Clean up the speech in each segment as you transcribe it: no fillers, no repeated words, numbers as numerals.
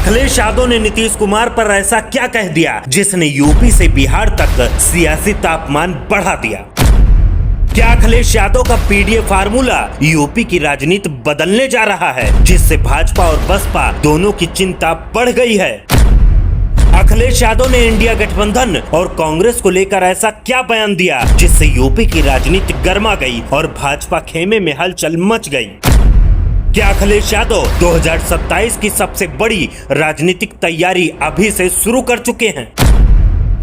अखिलेश यादव ने नीतीश कुमार पर ऐसा क्या कह दिया जिसने यूपी से बिहार तक सियासी तापमान बढ़ा दिया? क्या अखिलेश यादव का पीडीए फार्मूला यूपी की राजनीति बदलने जा रहा है, जिससे भाजपा और बसपा दोनों की चिंता बढ़ गई है? अखिलेश यादव ने इंडिया गठबंधन और कांग्रेस को लेकर ऐसा क्या बयान दिया जिससे यूपी की राजनीति गर्मा गई और भाजपा खेमे में हलचल मच गई? क्या अखिलेश यादव 2027 की सबसे बड़ी राजनीतिक तैयारी अभी से शुरू कर चुके हैं?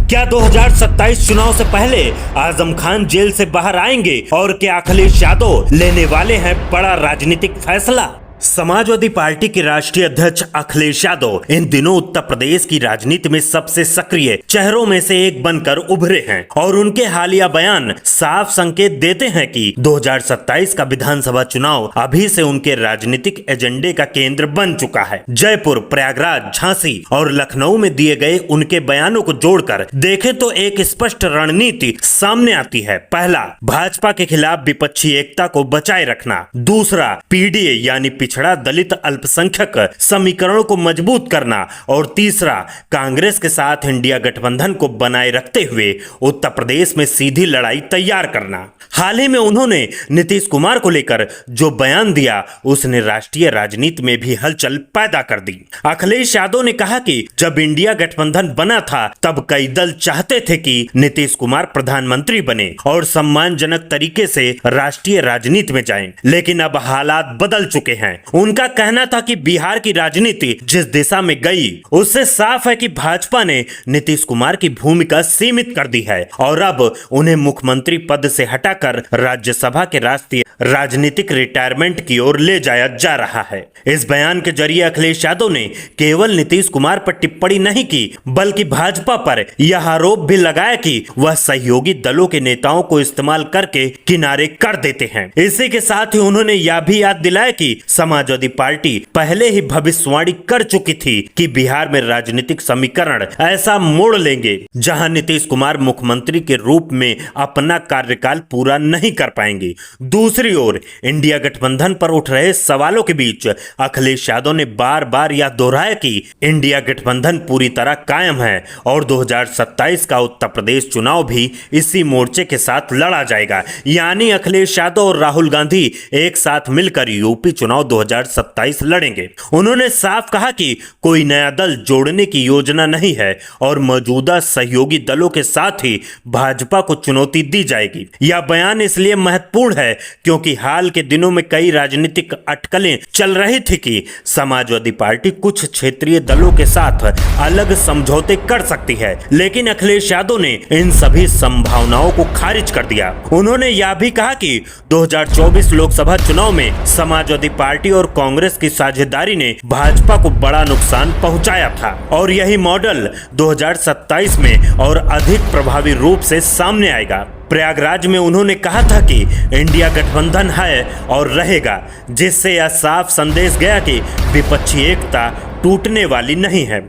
क्या 2027 चुनाव से पहले आजम खान जेल से बाहर आएंगे? और क्या अखिलेश यादव लेने वाले हैं बड़ा राजनीतिक फैसला? समाजवादी पार्टी के राष्ट्रीय अध्यक्ष अखिलेश यादव इन दिनों उत्तर प्रदेश की राजनीति में सबसे सक्रिय चेहरों में से एक बनकर उभरे हैं और उनके हालिया बयान साफ संकेत देते हैं कि 2027 का विधानसभा चुनाव अभी से उनके राजनीतिक एजेंडे का केंद्र बन चुका है। जयपुर, प्रयागराज, झांसी और लखनऊ में दिए गए उनके बयानों को जोड़कर देखें तो एक स्पष्ट रणनीति सामने आती है। पहला, भाजपा के खिलाफ विपक्षी एकता को बचाए रखना। दूसरा, पीडीए यानी पिछड़ा दलित अल्पसंख्यक समीकरणों को मजबूत करना। और तीसरा, कांग्रेस के साथ इंडिया गठबंधन को बनाए रखते हुए उत्तर प्रदेश में सीधी लड़ाई तैयार करना। हाल ही में उन्होंने नीतीश कुमार को लेकर जो बयान दिया उसने राष्ट्रीय राजनीति में भी हलचल पैदा कर दी। अखिलेश यादव ने कहा कि जब इंडिया गठबंधन बना था तब कई दल चाहते थे कि नीतीश कुमार प्रधानमंत्री बने और सम्मानजनक तरीके से राष्ट्रीय राजनीति में जाएं, लेकिन अब हालात बदल चुके हैं। उनका कहना था कि बिहार की राजनीति जिस दिशा में गई उससे साफ है कि भाजपा ने नीतीश कुमार की भूमिका सीमित कर दी है और अब उन्हें मुख्यमंत्री पद से हटाकर राज्यसभा के राष्ट्रीय राजनीतिक रिटायरमेंट की ओर ले जाया जा रहा है। इस बयान के जरिए अखिलेश यादव ने केवल नीतीश कुमार पर टिप्पणी नहीं की बल्कि भाजपा पर यह आरोप भी लगाया कि वह सहयोगी दलों के नेताओं को इस्तेमाल करके किनारे कर देते हैं। इसी के साथ ही उन्होंने यह भी याद दिलाया कि समाजवादी पार्टी पहले ही भविष्यवाणी कर चुकी थी कि बिहार में राजनीतिक समीकरण ऐसा मोड़ लेंगे जहां नीतीश कुमार मुख्यमंत्री के रूप में अपना कार्यकाल पूरा नहीं कर पाएंगे। दूसरी ओर इंडिया गठबंधन पर उठ रहे सवालों के बीच अखिलेश यादव ने बार बार यह दोहराया कि इंडिया गठबंधन पूरी तरह कायम है और 2027 का उत्तर प्रदेश चुनाव भी इसी मोर्चे के साथ लड़ा जाएगा। यानी अखिलेश यादव और राहुल गांधी एक साथ मिलकर यूपी चुनाव 2027 लड़ेंगे। उन्होंने साफ कहा कि कोई नया दल जोड़ने की योजना नहीं है और मौजूदा सहयोगी दलों के साथ ही भाजपा को चुनौती दी जाएगी। यह बयान इसलिए महत्वपूर्ण है क्योंकि हाल के दिनों में कई राजनीतिक अटकलें चल रही थी कि समाजवादी पार्टी कुछ क्षेत्रीय दलों के साथ अलग समझौते कर सकती है, लेकिन अखिलेश यादव ने इन सभी संभावनाओं को खारिज कर दिया। उन्होंने यह भी कहा कि 2024 लोकसभा चुनाव में समाजवादी पार्टी और कांग्रेस की साझेदारी ने भाजपा को बड़ा नुकसान पहुंचाया था और यही मॉडल 2027 में और अधिक प्रभावी रूप से सामने आएगा। प्रयागराज में उन्होंने कहा था कि इंडिया गठबंधन है और रहेगा, जिससे यह साफ संदेश गया कि विपक्षी एकता टूटने वाली नहीं है।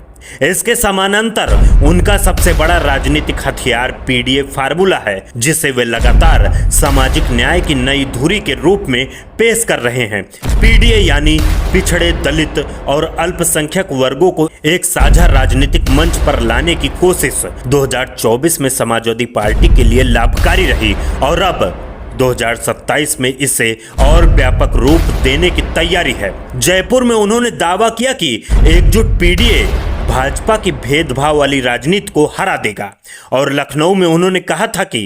इसके समानांतर उनका सबसे बड़ा राजनीतिक हथियार पीडीए फार्मूला है, जिसे वे लगातार सामाजिक न्याय की नई धुरी के रूप में पेश कर रहे हैं। पीडीए यानी पिछड़े दलित और अल्पसंख्यक वर्गों को एक साझा राजनीतिक मंच पर लाने की कोशिश 2024 में समाजवादी पार्टी के लिए लाभकारी रही और अब 2027 में इसे और व्यापक रूप देने की तैयारी है। जयपुर में उन्होंने दावा किया कि एकजुट पीडीए भाजपा की भेदभाव वाली राजनीति को हरा देगा और लखनऊ में उन्होंने कहा था कि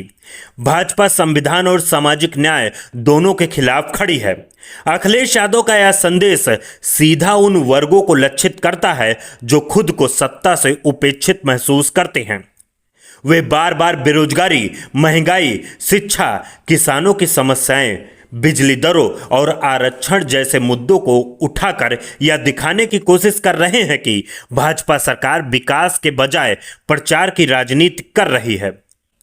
भाजपा संविधान और सामाजिक न्याय दोनों के खिलाफ खड़ी है। अखिलेश यादव का यह संदेश सीधा उन वर्गों को लक्षित करता है जो खुद को सत्ता से उपेक्षित महसूस करते हैं। वे बार बार बेरोजगारी, महंगाई, शिक्षा, किसानों की समस्याएं, बिजली दरों और आरक्षण जैसे मुद्दों को उठाकर यह दिखाने की कोशिश कर रहे हैं कि भाजपा सरकार विकास के बजाय प्रचार की राजनीति कर रही है।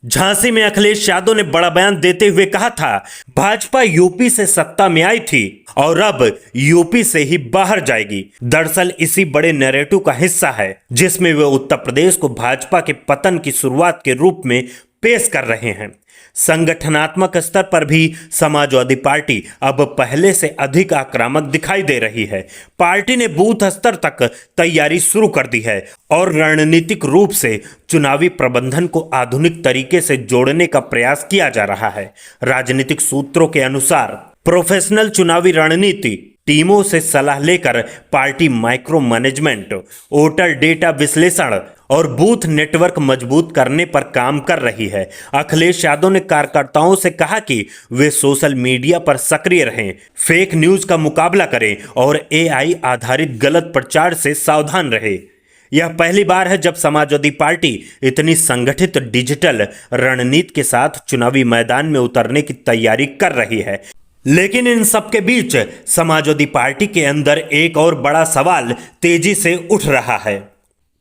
झांसी में अखिलेश यादव ने बड़ा बयान देते हुए कहा था, भाजपा यूपी से सत्ता में आई थी और अब यूपी से ही बाहर जाएगी। दरअसल इसी बड़े नैरेटिव का हिस्सा है जिसमें वे उत्तर प्रदेश को भाजपा के पतन की शुरुआत के रूप में पेश कर रहे हैं। संगठनात्मक स्तर पर भी समाजवादी पार्टी अब पहले से अधिक आक्रामक दिखाई दे रही है। पार्टी ने बूथ स्तर तक तैयारी शुरू कर दी है और रणनीतिक रूप से चुनावी प्रबंधन को आधुनिक तरीके से जोड़ने का प्रयास किया जा रहा है। राजनीतिक सूत्रों के अनुसार प्रोफेशनल चुनावी रणनीति टीमों से सलाह लेकर party micro management, voter data विश्लेषण और बूथ नेटवर्क मजबूत करने पर काम कर रही है। अखिलेश यादव ने कार्यकर्ताओं से कहा कि वे सोशल मीडिया पर सक्रिय रहें, फेक न्यूज का मुकाबला करें और एआई आधारित गलत प्रचार से सावधान रहे। यह पहली बार है जब समाजवादी पार्टी इतनी संगठित डिजिटल रणनीति के साथ चुनावी मैदान में उतरने की तैयारी कर रही है। लेकिन इन सब के बीच समाजवादी पार्टी के अंदर एक और बड़ा सवाल तेजी से उठ रहा है।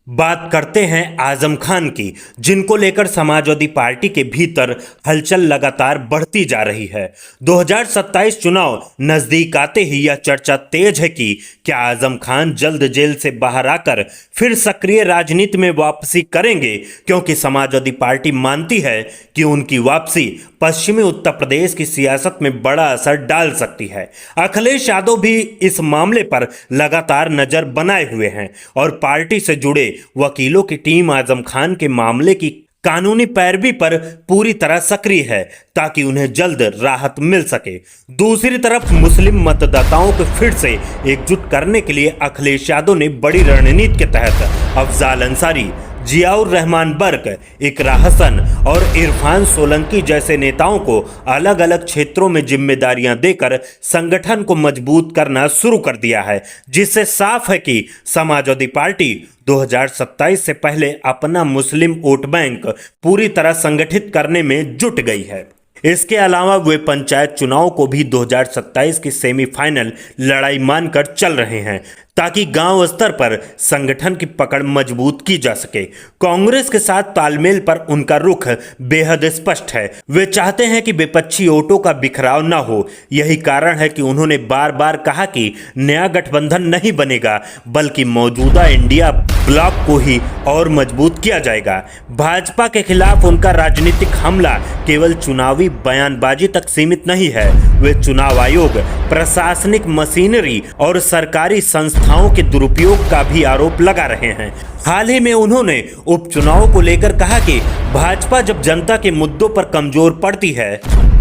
बात करते हैं आजम खान की, जिनको लेकर समाजवादी पार्टी के भीतर हलचल लगातार बढ़ती जा रही है। 2027 चुनाव नजदीक आते ही यह चर्चा तेज है कि क्या आजम खान जल्द जेल से बाहर आकर फिर सक्रिय राजनीति में वापसी करेंगे, क्योंकि समाजवादी पार्टी मानती है कि उनकी वापसी पश्चिमी उत्तर प्रदेश की सियासत में बड़ा असर डाल सकती है। अखिलेश यादव भी इस मामले पर लगातार नजर बनाए हुए हैं और पार्टी से जुड़े वकीलों की टीम आजम खान के मामले की कानूनी पैरवी पर पूरी तरह सक्रिय है ताकि उन्हें जल्द राहत मिल सके। दूसरी तरफ मुस्लिम मतदाताओं को फिर से एकजुट करने के लिए अखिलेश यादव ने बड़ी रणनीति के तहत अफजाल अंसारी, जियाउर रहमान बर्क, इकरा हसन और इरफान सोलंकी जैसे नेताओं को अलग अलग क्षेत्रों में जिम्मेदारियां देकर संगठन को मजबूत करना शुरू कर दिया है, जिससे साफ है कि समाजवादी पार्टी 2027 से पहले अपना मुस्लिम वोट बैंक पूरी तरह संगठित करने में जुट गई है। इसके अलावा वे पंचायत चुनाव को भी 2027 की सेमीफाइनल लड़ाई मानकर चल रहे हैं ताकि गांव स्तर पर संगठन की पकड़ मजबूत की जा सके। कांग्रेस के साथ तालमेल पर उनका रुख बेहद स्पष्ट है। वे चाहते हैं कि विपक्षी वोटों का बिखराव न हो। यही कारण है कि उन्होंने बार बार कहा कि नया गठबंधन नहीं बनेगा, बल्कि मौजूदा इंडिया ब्लॉक को ही और मजबूत किया जाएगा। भाजपा के खिलाफ उनका राजनीतिक हमला केवल चुनावी बयानबाजी तक सीमित नहीं है। वे चुनाव आयोग, प्रशासनिक मशीनरी और सरकारी संस्थाओं के दुरुपयोग का भी आरोप लगा रहे हैं। हाल ही में उन्होंने उपचुनाव को लेकर कहा कि भाजपा जब जनता के मुद्दों पर कमजोर पड़ती है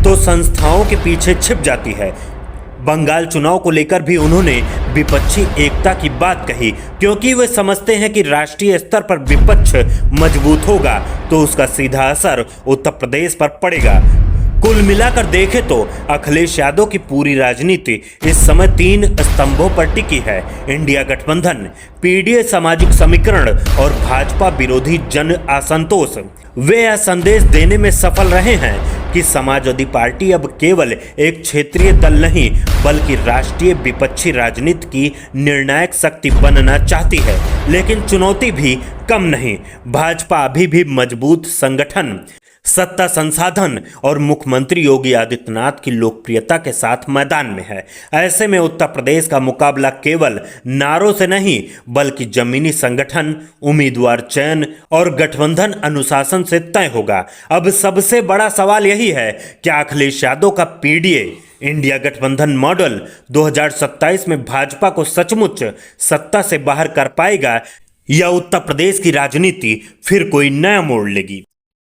तो संस्थाओं के पीछे छिप जाती है। बंगाल चुनाव को लेकर भी उन्होंने विपक्षी एकता की बात कही, क्योंकि वे समझते हैं कि राष्ट्रीय स्तर पर विपक्ष मजबूत होगा तो उसका सीधा असर उत्तर प्रदेश पर पड़ेगा। कुल मिलाकर देखें तो अखिलेश यादव की पूरी राजनीति इस समय 3 स्तंभों पर टिकी है: इंडिया गठबंधन, पीडीए सामाजिक समीकरण और भाजपा विरोधी जन असंतोष। वे यह संदेश देने में सफल रहे हैं कि समाजवादी पार्टी अब केवल एक क्षेत्रीय दल नहीं बल्कि राष्ट्रीय विपक्षी राजनीति की निर्णायक शक्ति बनना चाहती है। लेकिन चुनौती भी कम नहीं। भाजपा अभी भी मजबूत संगठन, सत्ता संसाधन और मुख्यमंत्री योगी आदित्यनाथ की लोकप्रियता के साथ मैदान में है। ऐसे में उत्तर प्रदेश का मुकाबला केवल नारों से नहीं बल्कि जमीनी संगठन, उम्मीदवार चयन और गठबंधन अनुशासन से तय होगा। अब सबसे बड़ा सवाल यही है, क्या अखिलेश यादव का पीडीए इंडिया गठबंधन मॉडल 2027 में भाजपा को सचमुच सत्ता से बाहर कर पाएगा या उत्तर प्रदेश की राजनीति फिर कोई नया मोड़ लेगी।